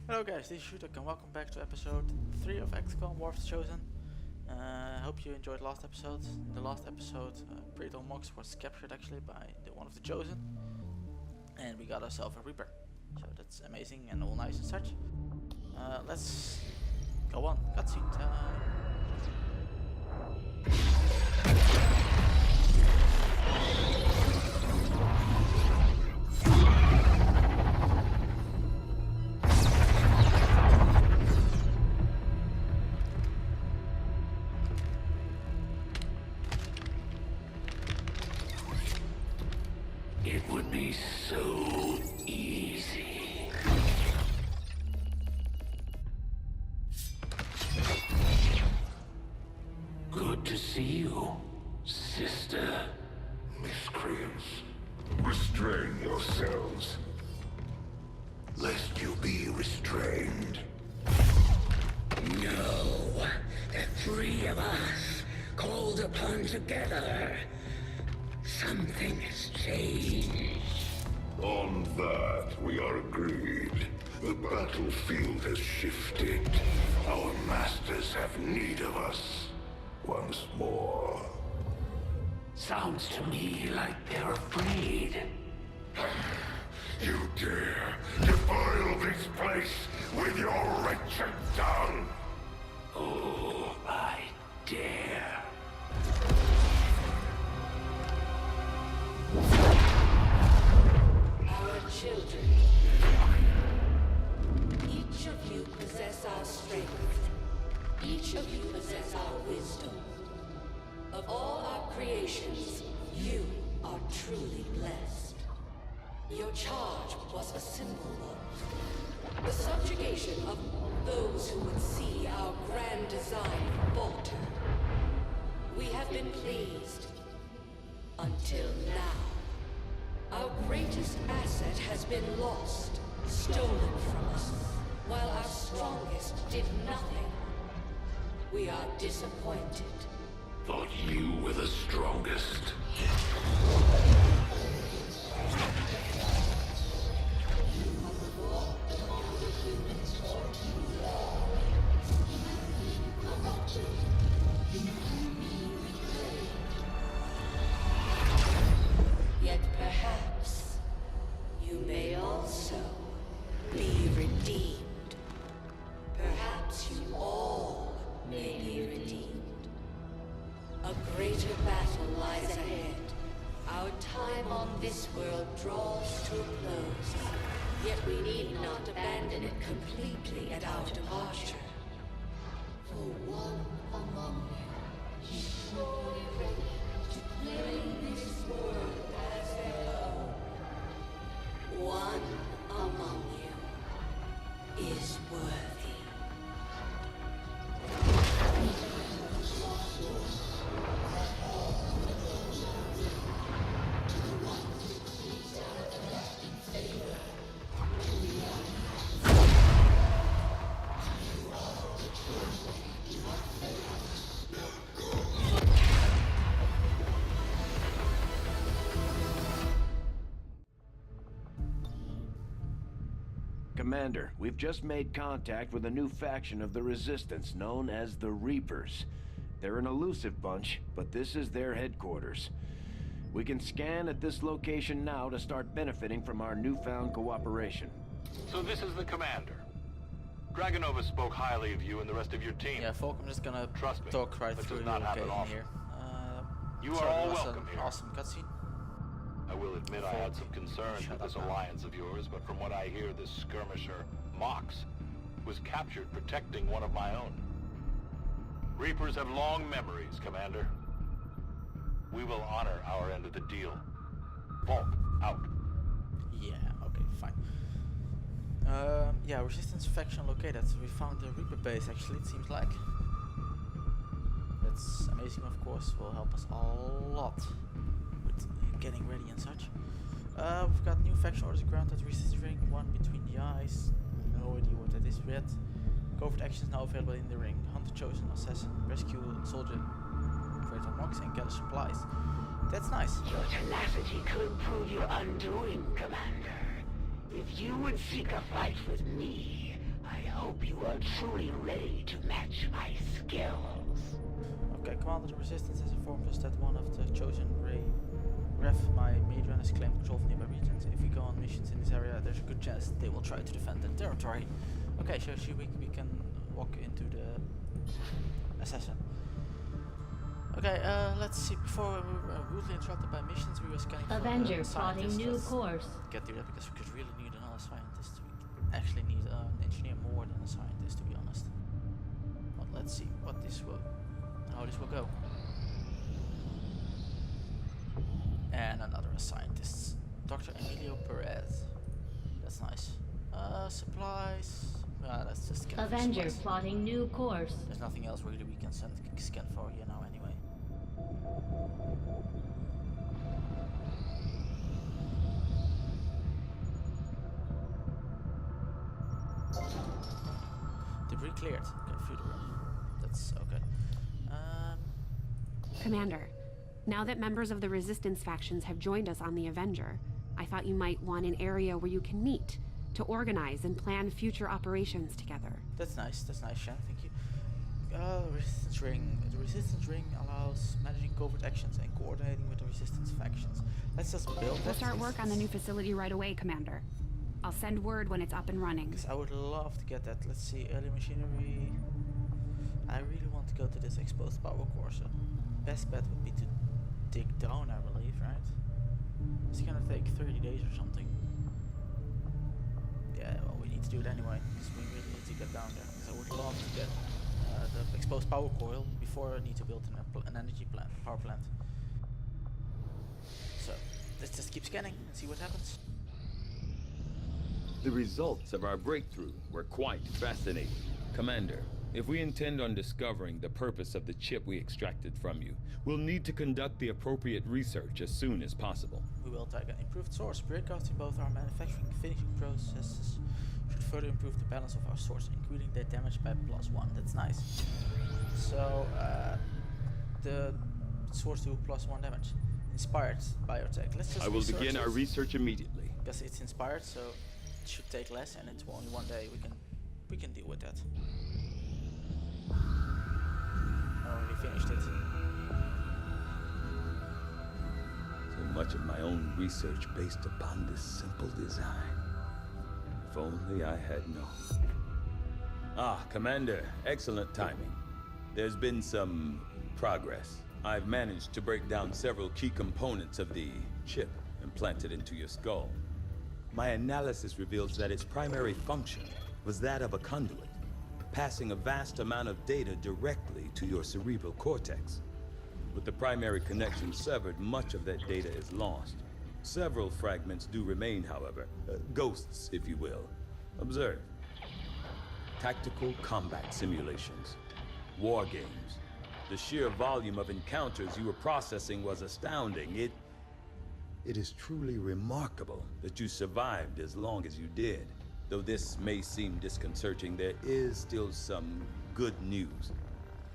Hello guys, this is Shudak and welcome back to episode 3 of XCOM War of the Chosen. Hope you enjoyed last episode. In the last episode, Preto Mox was captured actually by one of the Chosen. And we got ourselves a Reaper. So that's amazing and all nice and such. Let's go on, cutscene time. It would be so easy. Good to see you, sister. Miscreants, restrain yourselves, lest you be restrained. No, the three of us, called upon together. Something has changed. On that, we are agreed. The battlefield has shifted. Our masters have need of us once more. Sounds to me like they're afraid. You dare defile this place with your wretched tongue? Oh, I dare. Our children. Each of you possess our strength. Each of you possess our wisdom. Of all our creations, you are truly blessed. Your charge was a simple one. The subjugation of those who would see our grand design falter. We have been pleased. Until now. Our greatest asset has been lost, stolen from us, while our strongest did nothing. We are disappointed. Thought you were the strongest. Yet perhaps you may also be redeemed. Perhaps you all may be redeemed. A greater battle lies ahead. Our time on this world draws to a close. Yet we need not abandon it completely at our departure. For one among you is surely ready to claim this world as their own. One among you is worthy. Commander, we've just made contact with a new faction of the Resistance known as the Reapers. They're an elusive bunch, but this is their headquarters. We can scan at this location now to start benefiting from our newfound cooperation. So this is the commander. Dragonova spoke highly of you and the rest of your team. Yeah, folk, I'm just gonna Trust me, talk right that through does you not happen in often. here. You Sorry, are all that was welcome an here. awesome cutscene. I will admit I had some concerns Shut with this up now. alliance of yours, but from what I hear, this skirmisher, Mox, was captured protecting one of my own. Reapers have long memories, Commander. We will honor our end of the deal. Volk, out. Yeah, okay, fine. Yeah, Resistance faction located. We found the Reaper base actually, it seems like. That's amazing, of course, will help us a lot with getting ready and such. We've got new faction orders granted, resistance ring, one between the eyes. No idea what that is yet. Covert actions now available in the ring. Hunt the chosen assassin, rescue soldier, create a mox and gather supplies. That's nice. Your tenacity could prove your undoing, Commander. If you would seek a fight with me, I hope you are truly ready to match my skills. Okay, Commander, the Resistance has informed us that one of the chosen Ref, my maid runners, claim control of nearby regions. If we go on missions in this area, there's a good chance they will try to defend the territory. Okay, so we can walk into the assassin. Okay, let's see. Before we were rudely interrupted by missions, we were scanning for Avenger plotting new course. Get to that because we could really need another scientist. We actually need an engineer more than a scientist, to be honest. But let's see how this will go. And another scientist, Dr. Emilio Perez. That's nice. Supplies. Let's just get Avenger plotting new course. There's nothing else really we can scan for here now anyway. Debris cleared. Okay, through the room. That's okay. Commander, now that members of the Resistance factions have joined us on the Avenger, I thought you might want an area where you can meet to organize and plan future operations together. That's nice, Shan. Thank you. Resistance ring. The Resistance ring allows managing covert actions and coordinating with the Resistance factions. Let's just build that. We'll start work on the new facility right away, Commander. I'll send word when it's up and running. Because I would love to get that. Let's see, early machinery. I really want to go to this exposed power core, so best bet would be to dig down, I believe, right? It's gonna take 30 days or something. Yeah, well, we need to do it anyway, because we really need to get down there. Because I would love to get the exposed power coil before I need to build an energy plant, power plant. So, let's just keep scanning and see what happens. The results of our breakthrough were quite fascinating. Commander, if we intend on discovering the purpose of the chip we extracted from you, we'll need to conduct the appropriate research as soon as possible. We will take an improved source. Breakouts in both our manufacturing and finishing processes should further improve the balance of our source, including their damage by +1. That's nice. So, the source do +1 damage. Inspired biotech. Let's just I will begin our research immediately. Because it's inspired, so it should take less, and it's only 1 day. We can deal with that. I already finished it. So much of my own research based upon this simple design. If only I had known. Ah, Commander, excellent timing. There's been some progress. I've managed to break down several key components of the chip implanted into your skull. My analysis reveals that its primary function was that of a conduit, passing a vast amount of data directly to your cerebral cortex. With the primary connection severed, much of that data is lost. Several fragments do remain, however, ghosts, if you will. Observe. Tactical combat simulations, war games. The sheer volume of encounters you were processing was astounding. It is truly remarkable that you survived as long as you did. Though this may seem disconcerting, there is still some good news.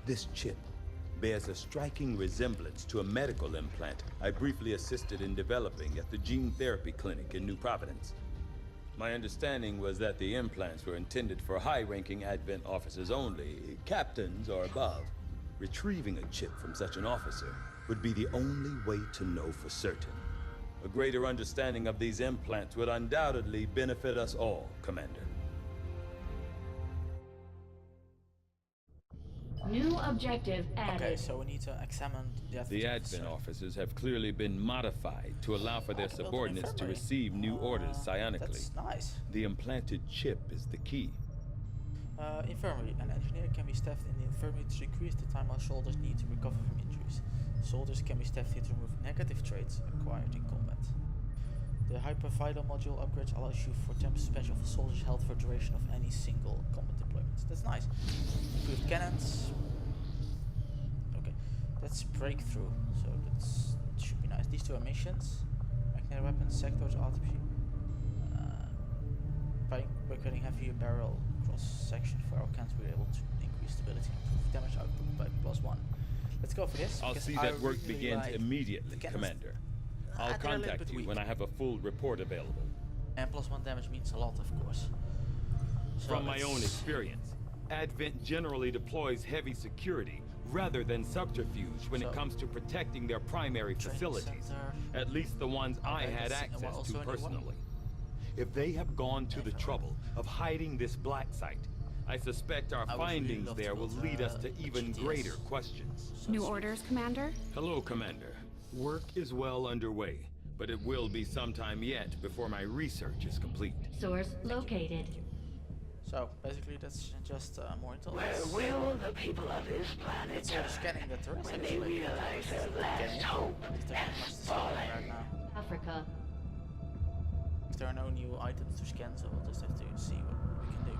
This chip bears a striking resemblance to a medical implant I briefly assisted in developing at the gene therapy clinic in New Providence. My understanding was that the implants were intended for high-ranking Advent officers only, captains or above. Retrieving a chip from such an officer would be the only way to know for certain. A greater understanding of these implants would undoubtedly benefit us all, Commander. New objective added. Okay, so we need to examine the Advent officers have clearly been modified to allow for their subordinates to receive new orders psionically. That's nice. The implanted chip is the key. Infirmary. An engineer can be staffed in the infirmary to decrease the time our soldiers need to recover from injuries. Soldiers can be staffed here to remove negative traits acquired in combat. The Hypervital module upgrades allows you for temp suspension of a soldier's health for duration of any single combat deployment. That's nice. Improved cannons. Okay, that's breakthrough. So that should be nice. These two are missions. Magnetic weapons, sectors, autopsy. By creating heavier barrel cross section for our cannons, we're able to increase stability and improve damage output by +1. Let's go for this. I'll see that work begins immediately, Commander. I'll contact you when I have a full report available. And +1 damage means a lot, of course. So From my own experience, Advent generally deploys heavy security rather than subterfuge when it comes to protecting their primary facilities, at least the ones I had access to personally. If they have gone to the trouble of hiding this black site, I suspect our findings there will lead us to even greater questions. New orders, Commander? Hello, Commander. Work is well underway, but it will be some time yet before my research is complete. Source located. So basically, that's just more intelligence. Where will the people of this planet They're scanning the terrace when they actually. realize their last hope has fallen? Right now. Africa. There are no new items to scan, so we'll just have to see what we can do.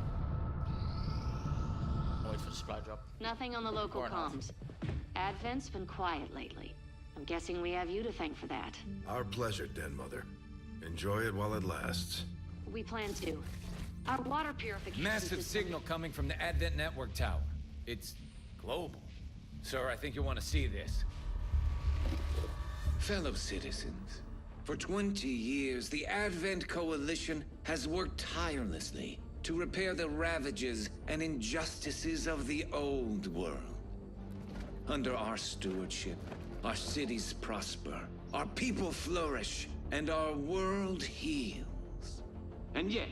Wait for the supply drop. Nothing on the local Or not. comms. Advent's been quiet lately. I'm guessing we have you to thank for that. Our pleasure, Den Mother. Enjoy it while it lasts. We plan to. Our water purification Massive system- signal coming from the Advent network tower. It's global. Sir, I think you'll want to see this. Fellow citizens, for 20 years, the Advent Coalition has worked tirelessly to repair the ravages and injustices of the old world. Under our stewardship, our cities prosper, our people flourish, and our world heals. And yet,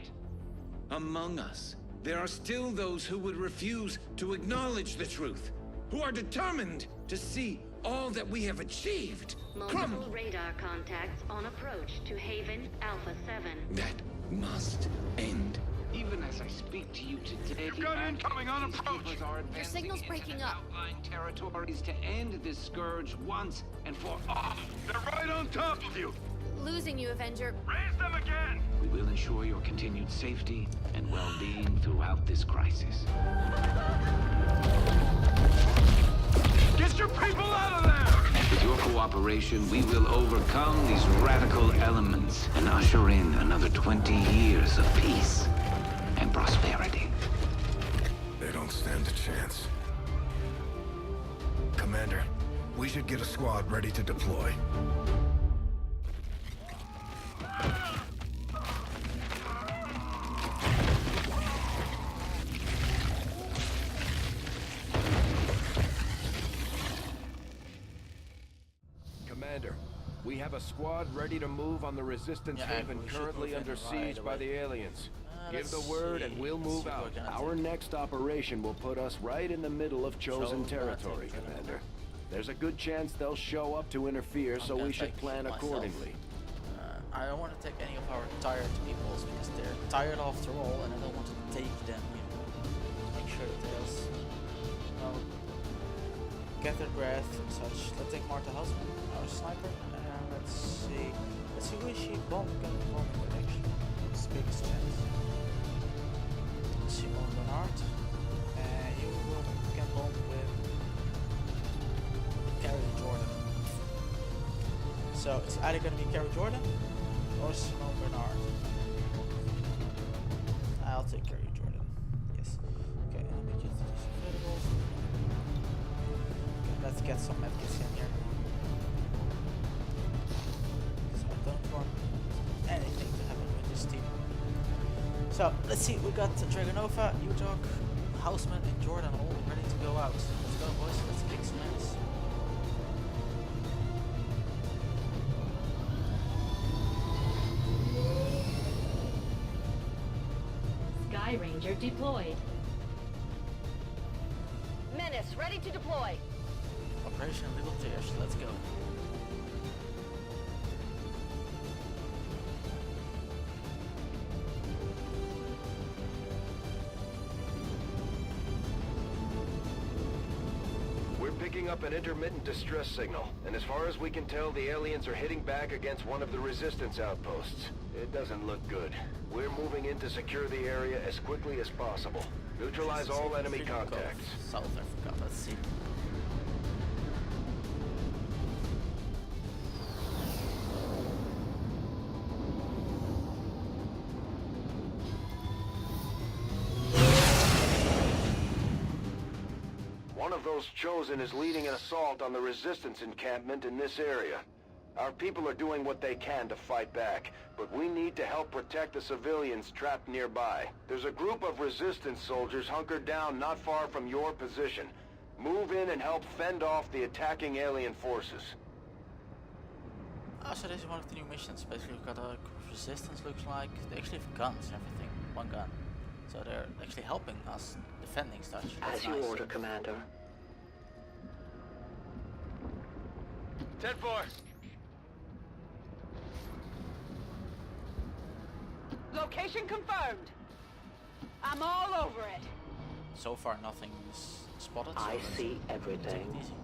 among us, there are still those who would refuse to acknowledge the truth, who are determined to see all that we have achieved Multiple radar contacts on approach to Haven Alpha 7. That must end. Even as I speak to you today, You've got incoming on approach. Your signal's breaking up. Outlying territories to end this scourge once and for all. They're right on top of you. Losing you, Avenger. Raise them again. We will ensure your continued safety and well-being throughout this crisis. Get your people out of there! With your cooperation, we will overcome these radical elements and usher in another 20 years of peace and prosperity. They don't stand a chance. Commander, we should get a squad ready to deploy. Commander, we have a squad ready to move on the Resistance Haven currently under siege by the aliens. Give the word and we'll move out. Our next operation will put us right in the middle of chosen territory, Commander. There's a good chance they'll show up to interfere, so we should plan accordingly. I don't want to take any of our tired peoples because they're tired after all, and I don't want to take them, you know, to make sure that they'll, get their breath and such. Let's take Martha Husband, our sniper, and let's see who is she gonna bomb with actually. It's the biggest chance. Simon Bernard, and you can bomb with Carrie Jordan. So it's either gonna be Carrie Jordan or Simon Bernard. I'll take Carrie Jordan. Yes. Okay, let me just available. Okay, let's get some medkits in here. So I don't want anything to happen with this team. So let's see, we got Dragonova, Utah, Houseman, and Jordan all ready to go out. Let's go, boys. Let's kick some ass. Sky Ranger deployed. Menace, ready to deploy. Operation Little Tears, let's go. We're picking up an intermittent distress signal, and as far as we can tell, the aliens are hitting back against one of the Resistance outposts. It doesn't look good. We're moving in to secure the area as quickly as possible. Neutralize all enemy contacts. South Africa, let's see. One of those chosen is leading an assault on the Resistance encampment in this area. Our people are doing what they can to fight back, but we need to help protect the civilians trapped nearby. There's a group of resistance soldiers hunkered down not far from your position. Move in and help fend off the attacking alien forces. Oh, so this is one of the new missions. Basically, we've got a group of resistance, looks like. They actually have guns and everything. One gun. So they're actually helping us defending such. As you order, Commander. 10-4. Location confirmed. I'm all over it. So far, nothing is spotted. So I see take everything. it easy.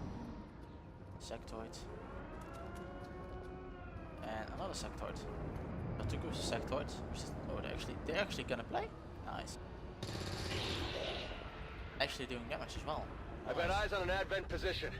Sectoid. And another sectoid. But two groups of sectoids. Oh, they're actually gonna play? Nice. Actually doing damage as well. I've got eyes on an Advent position.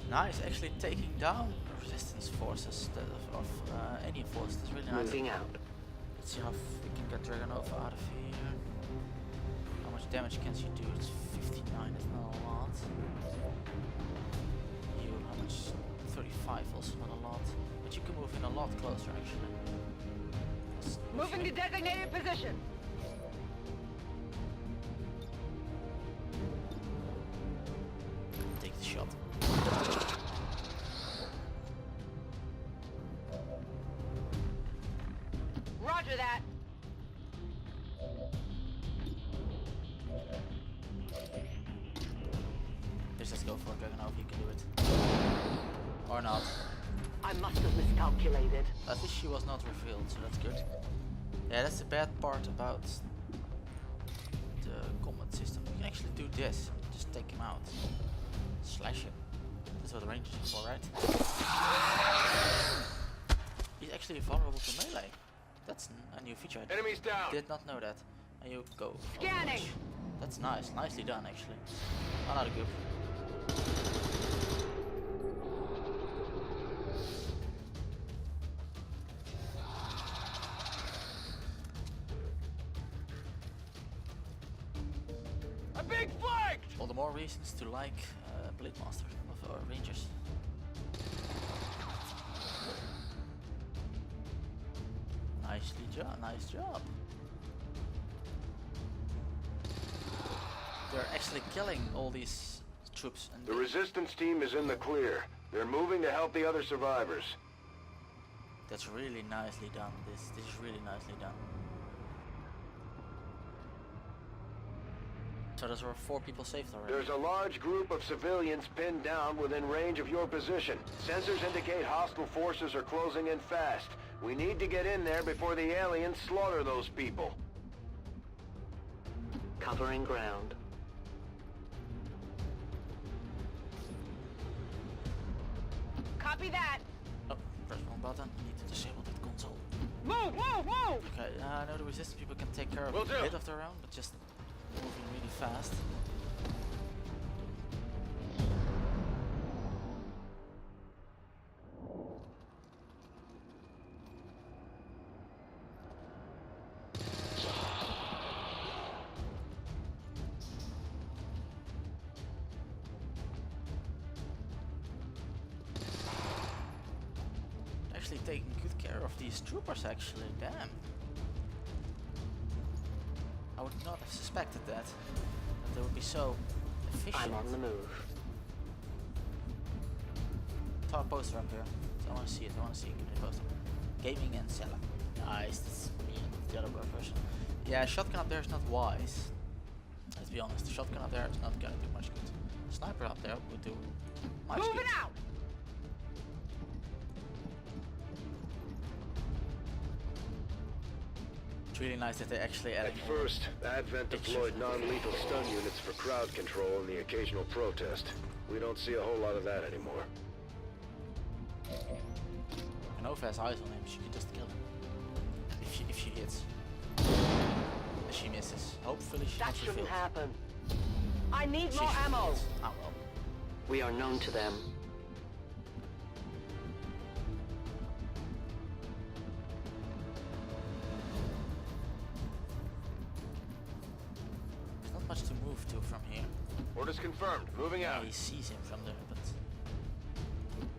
Nice, actually taking down resistance forces of alien forces. That's really nice. Moving out. Let's see how we can get Dragonova out of here. How much damage can she do? It's 59, it's not a lot. You, how much? 35, also not a lot. But you can move in a lot closer actually. Moving to designated position. Take the shot. Roger that. Let's go for it, Dragonova, you can do it. Or not. I must have miscalculated. At least she was not revealed, so that's good. Yeah, that's the bad part about the combat system. You can actually do this. Just take him out. Slash him. That's what the range is for, right? He's actually vulnerable to melee. That's a new feature. Enemies down. Did not know that. And you go. Scanning. That's nice. Nicely done, actually. Another group. I'm being flanked! All the more reasons to like Blade Master of our Rangers. Nice job. They're actually killing all these troops. And the resistance team is in the clear. They're moving to help the other survivors. That's really nicely done. This is really nicely done. So those were 4 people saved already. There's a large group of civilians pinned down within range of your position. Sensors indicate hostile forces are closing in fast. We need to get in there before the aliens slaughter those people. Covering ground. Copy that. Oh, press wrong button. You need to disable that console. Move, move, move! Okay, I know the resistance people can take care of Will a do. bit of their own, but just moving really fast. Actually taking good care of these troopers actually, damn. I would not have suspected that they would be so efficient. I'm on the move. Top poster up here. So I want to see it, Give me the poster. Gaming and Cella. Nice, that's me and the other person. Yeah, shotgun up there is not wise. Let's be honest, the shotgun up there is not gonna do much good. Sniper up there would do much good. Moving out! It's really nice that they actually added At first, Advent deployed non-lethal stun units for crowd control and the occasional protest. We don't see a whole lot of that anymore. Nova has eyes on him, she can just kill him. If she hits. And she misses. Hopefully she That gets shouldn't revealed. happen. I need She more should ammo. hit. Ah well. We are known to them. move to from here. Orders confirmed. Moving out. He sees him from there, but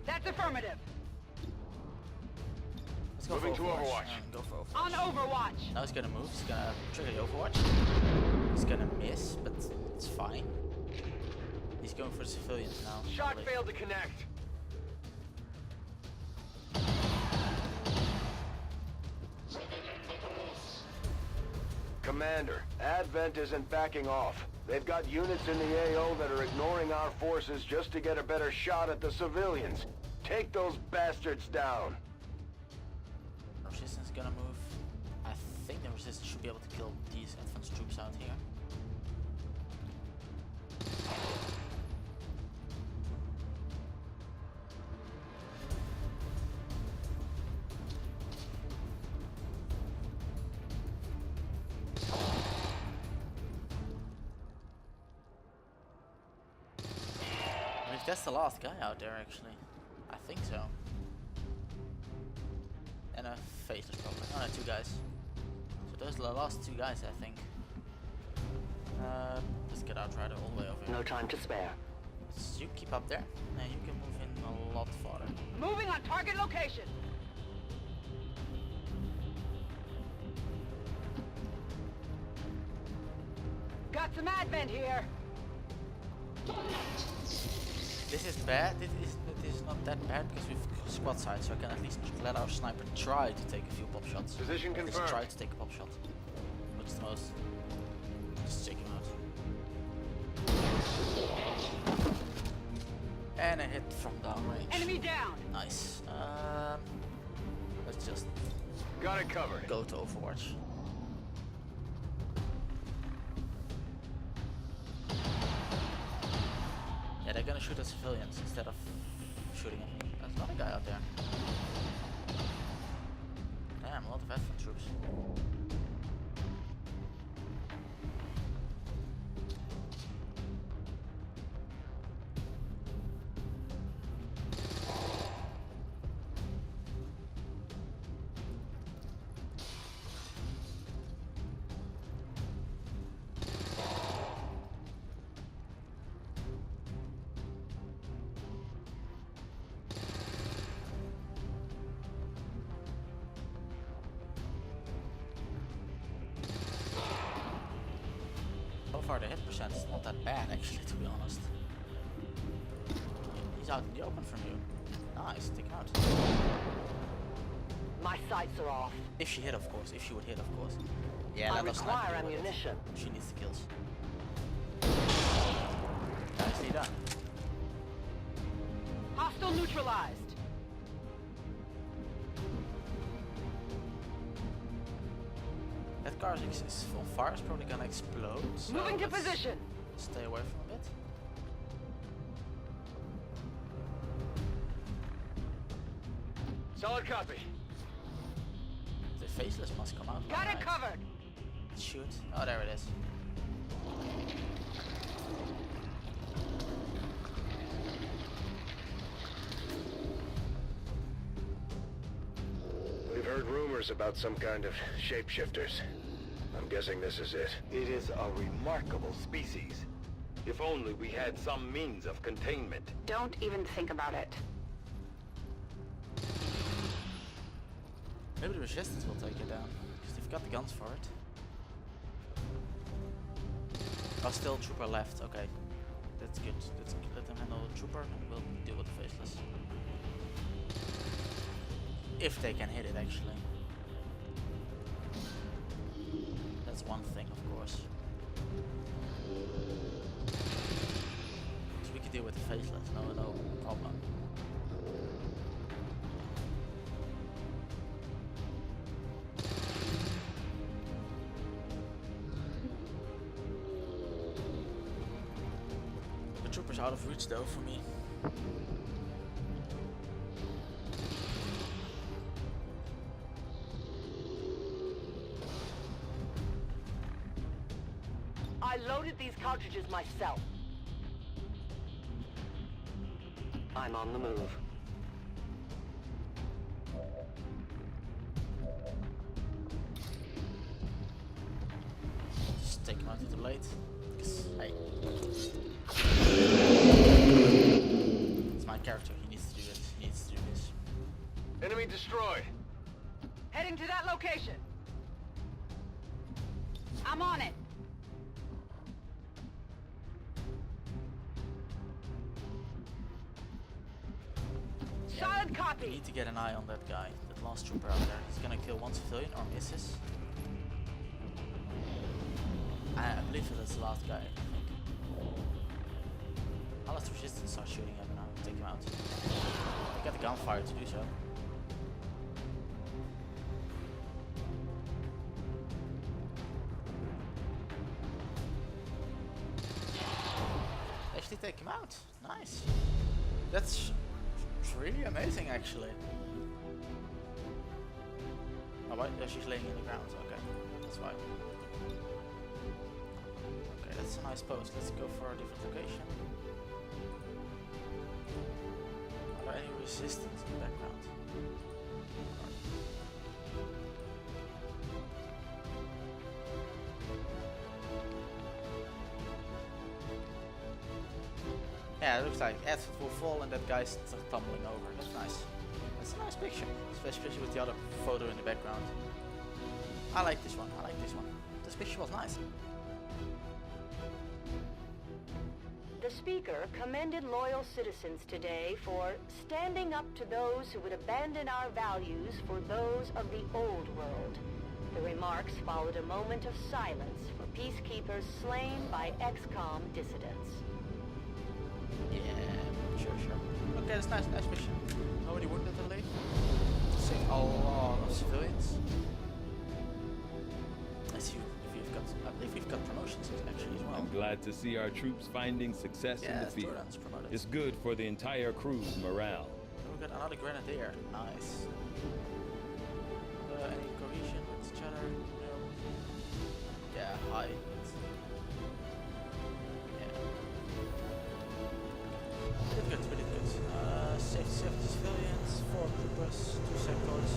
That's affirmative. let's go Moving for to Overwatch. Overwatch. Go for Overwatch. On Overwatch. Now he's gonna move. He's gonna trigger the Overwatch. He's gonna miss, but it's fine. He's going for the civilians now. Shot probably. failed to connect. Commander, Advent isn't backing off. They've got units in the AO that are ignoring our forces just to get a better shot at the civilians. Take those bastards down. Resistance is gonna move. I think the resistance should be able to kill these advanced troops out here. I mean, that's the last guy out there, actually. I think so. And a faceless probably. Oh no, two guys. So those are the last two guys, I think. Let's get Outrider all the way over here. No time to spare. So you keep up there, and you can move in a lot farther. Moving on target location. Got some Advent here. This is bad. It is not that bad because we've squad sight, so I can at least let our sniper try to take a few pop shots. Position At least confirmed. try to take a pop shot. Which is the most. Just check him out. And a hit from downrange. Enemy down. Nice. Let's just Got it covered. go to Overwatch. Yeah, they're gonna shoot at civilians instead of shooting at me. There's another guy out there. Damn, a lot of Advent troops. So far the hit percent is not that bad actually, to be honest. He's out in the open from you. Nice, take him out. My sights are off. If she hit, of course. If she would hit, of course. Yeah, I let us snipe require her with it. ammunition. She needs the kills. Nicely done. Hostile neutralized. That car is on fire, is probably gonna explode. So Moving to let's position. Stay away from it. Solid copy. The faceless must come out. Got it Alright. covered. Shoot. Oh, there it is. We've heard rumors about some kind of shapeshifters. I'm guessing this is it. It is a remarkable species. If only we had some means of containment. Don't even think about it. Maybe the resistance will take it down, because they've got the guns for it. Oh, still trooper left. Okay, that's good. Let's let them handle the trooper, and we'll deal with the faceless. If they can hit it, actually. That's one thing, of course. So we could deal with the faceless. No problem. The trooper's out of reach though for me. I loaded these cartridges myself. I'm on the move. Just take him out to the late. Because, hey. It's my character, he needs to do this. He needs to do this. Enemy destroyed. Heading to that location. I'm on it. Solid We copy. need to get an eye on that guy, that last trooper out there. He's gonna kill one civilian or misses. I believe that's the last guy, I think. Unless the resistance starts shooting him now, take him out. They got the gunfire to do so. Actually take him out. Nice. That's really amazing actually. Oh wait, she's laying in the ground, okay. That's fine. Okay, that's a nice post. Let's go for a different location. Are there any resistance in the background? Yeah, it looks like acid will fall and that guy's tumbling over. That's nice. That's a nice picture, especially with the other photo in the background. I like this one. I like this one. This picture was nice. The speaker commended loyal citizens today for standing up to those who would abandon our values for those of the old world. The remarks followed a moment of silence for peacekeepers slain by XCOM dissidents. Yeah, sure. Okay, that's nice mission. Nobody wounded at least. Saved a lot of civilians. Let's see if we've got promotions actually as well. I'm glad to see our troops finding success in the field. Promoted. It's good for the entire crew's morale. We got another grenadier. Nice. Any cohesion with each other? No. Yeah, high. We did good. Saved 70 civilians, 4 troopers, 2 sectors,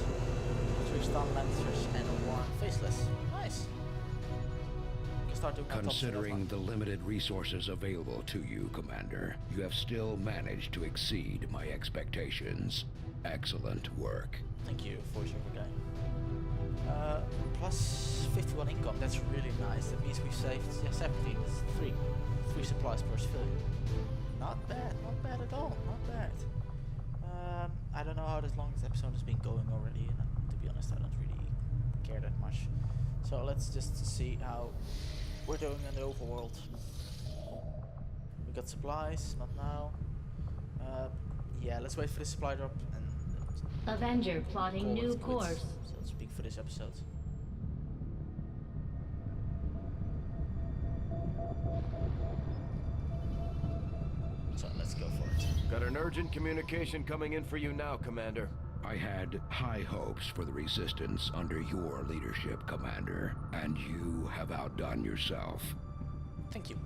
3 stun lancers, and 1 faceless. Nice. Considering the limited resources available to you, Commander, you have still managed to exceed my expectations. Excellent work. Thank you, voiceover guy. Plus 51 income, that's really nice. That means we've saved 17, 3 supplies per civilian. Not bad at all, not bad. I don't know how long this episode has been going already, and to be honest I don't really care that much. So let's just see how we're doing in the overworld. We got supplies, not now. Yeah, let's wait for the supply drop and Avenger plotting new course. So let's speak for this episode. So let's go for it. Got an urgent communication coming in for you now, Commander. I had high hopes for the Resistance under your leadership, Commander, and you have outdone yourself. Thank you.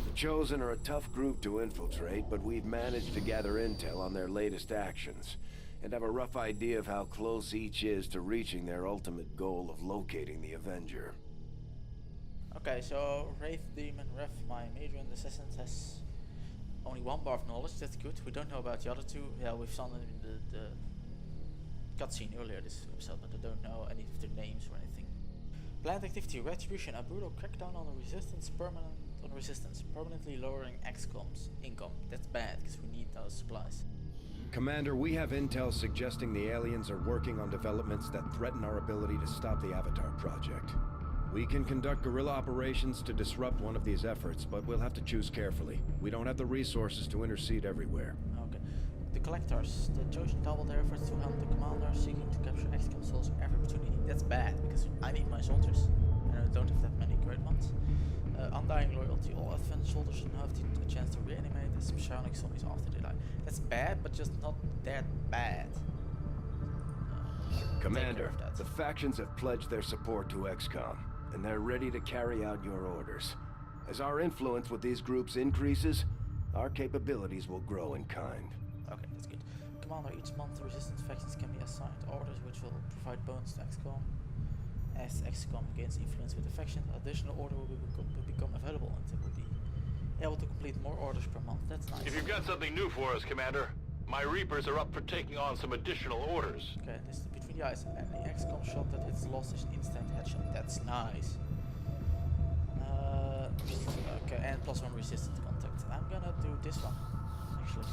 The Chosen are a tough group to infiltrate, but we've managed to gather intel on their latest actions, and have a rough idea of how close each is to reaching their ultimate goal of locating the Avenger. Okay, so Wraith, Demon, Ref, my major and Assassin has only 1 bar of knowledge. That's good. We don't know about the other 2. Yeah, we've seen them in the cutscene earlier this episode, but I don't know any of their names or anything. Planned activity: Retribution, a brutal crackdown on the Resistance, permanently lowering XCOM's income. That's bad because we need those supplies. Commander, we have intel suggesting the aliens are working on developments that threaten our ability to stop the Avatar project. We can conduct guerrilla operations to disrupt one of these efforts, but we'll have to choose carefully. We don't have the resources to intercede everywhere. Okay. The Collectors. The Chosen doubled their efforts to hunt the Commander, seeking to capture XCOM souls at every opportunity. That's bad, because I need my soldiers, and I don't have that many great ones. Undying loyalty. All advanced soldiers now have a chance to reanimate as psionic zombies after they die. That's bad, but just not that bad. Commander, the factions have pledged their support to XCOM, and they're ready to carry out your orders. As our influence with these groups increases, our capabilities will grow in kind. Okay, that's good. Commander, each month the Resistance factions can be assigned orders which will provide bonus to XCOM. As XCOM gains influence with the faction, additional order will become available available, and they will be able to complete more orders per month. That's nice. If you've got something new for us, Commander, my Reapers are up for taking on some additional orders. Okay, this is between the eyes. And the XCOM shot that it's lost is an instant headshot. That's nice. Okay, and +1 resistant contact. I'm gonna do this one, actually.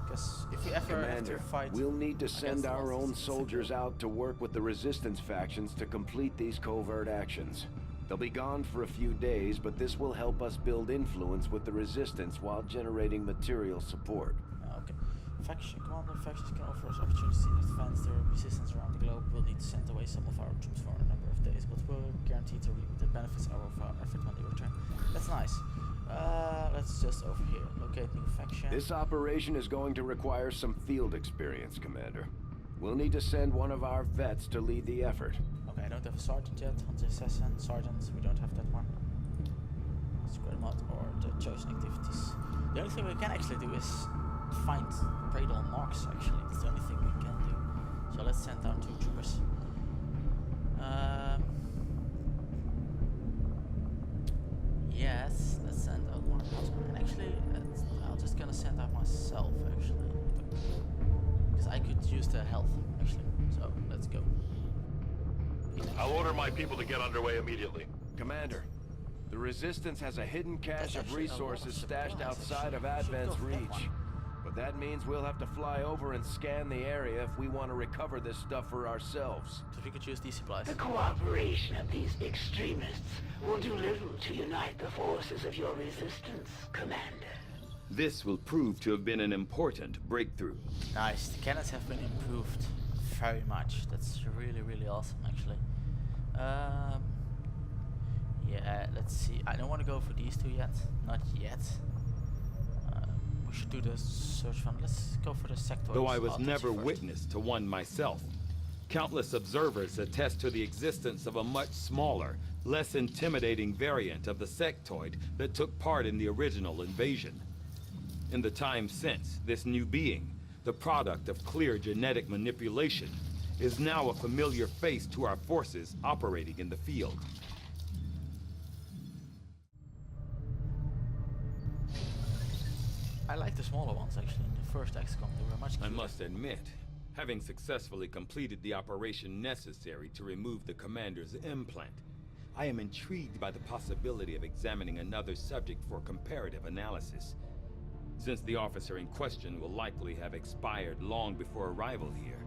Because if we ever have to fight, we'll need to send our own soldiers out to work with the resistance factions to complete these covert actions. They'll be gone for a few days, but this will help us build influence with the resistance while generating material support. Okay. Commander factions can offer us opportunities to advance their resistance around the globe. We'll need to send away some of our troops for a number of days, but we'll guarantee to reap the benefits of our effort when they return. That's nice. Let's just over here. Locate new faction. This operation is going to require some field experience, Commander. We'll need to send one of our vets to lead the effort. Okay, I don't have a sergeant yet. On the assassin, sergeant, we don't have that one. Square mod or the chosen activities. The only thing we can actually do is find Pradal marks, actually. That's the only thing we can do. So let's send down 2 troopers. Yes, let's send out one. And actually, I'm just gonna send out myself, actually. Because I could use the health, actually. So, let's go. I'll order my people to get underway immediately. Commander, the Resistance has a hidden cache of resources stashed outside of Advent's reach. But that means we'll have to fly over and scan the area if we want to recover this stuff for ourselves. So we could use these supplies. The cooperation of these extremists will do little to unite the forces of your resistance, Commander. This will prove to have been an important breakthrough. Nice. The cannons have been improved very much. That's really, really awesome, actually. Yeah, let's see. I don't want to go for these 2 yet. Not yet. We should do the search fund. Let's go for the sector. Though I was never witness to one myself, countless observers attest to the existence of a much smaller, less intimidating variant of the sectoid that took part in the original invasion. In the time since, this new being, the product of clear genetic manipulation, is now a familiar face to our forces operating in the field. I like the smaller ones, actually. In the first XCOM, they were much cuter. I must admit, having successfully completed the operation necessary to remove the commander's implant, I am intrigued by the possibility of examining another subject for comparative analysis. Since the officer in question will likely have expired long before arrival here,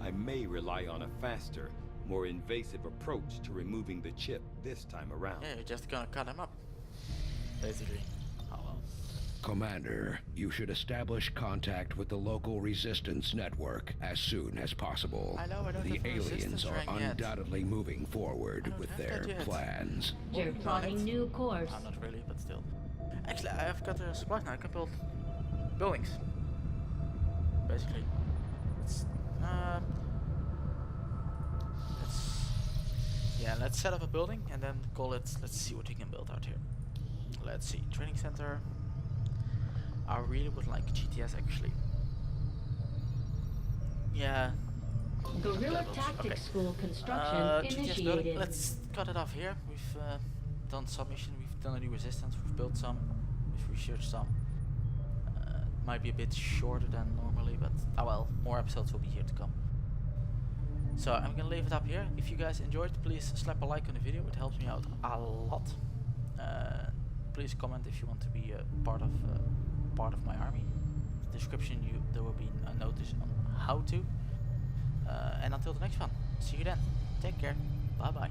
I may rely on a faster, more invasive approach to removing the chip this time around. Yeah, you're just gonna cut him up, basically. Oh well. Commander, you should establish contact with the local resistance network as soon as possible. I know, I don't the have a aliens resistance are rank yet. undoubtedly moving forward with their plans. You're plotting new course. I'm not really, but still. Actually, I've got a supply now. I can build buildings. Basically. Let's set up a building and then call it. Let's see what we can build out here. Let's see. Training center. I really would like GTS, actually. Yeah. Guerrilla Tactics School construction GTS building. initiated. Let's cut it off here. We've done some mission. We've done a new resistance. We've built some. We've researched some. Might be a bit shorter than normally, but oh well. More episodes will be here to come. So I'm gonna leave it up here. If you guys enjoyed, please slap a like on the video. It helps me out a lot. Please comment if you want to be a part of my army. In the description there will be a notice on how to. And until the next one, see you then. Take care. Bye bye.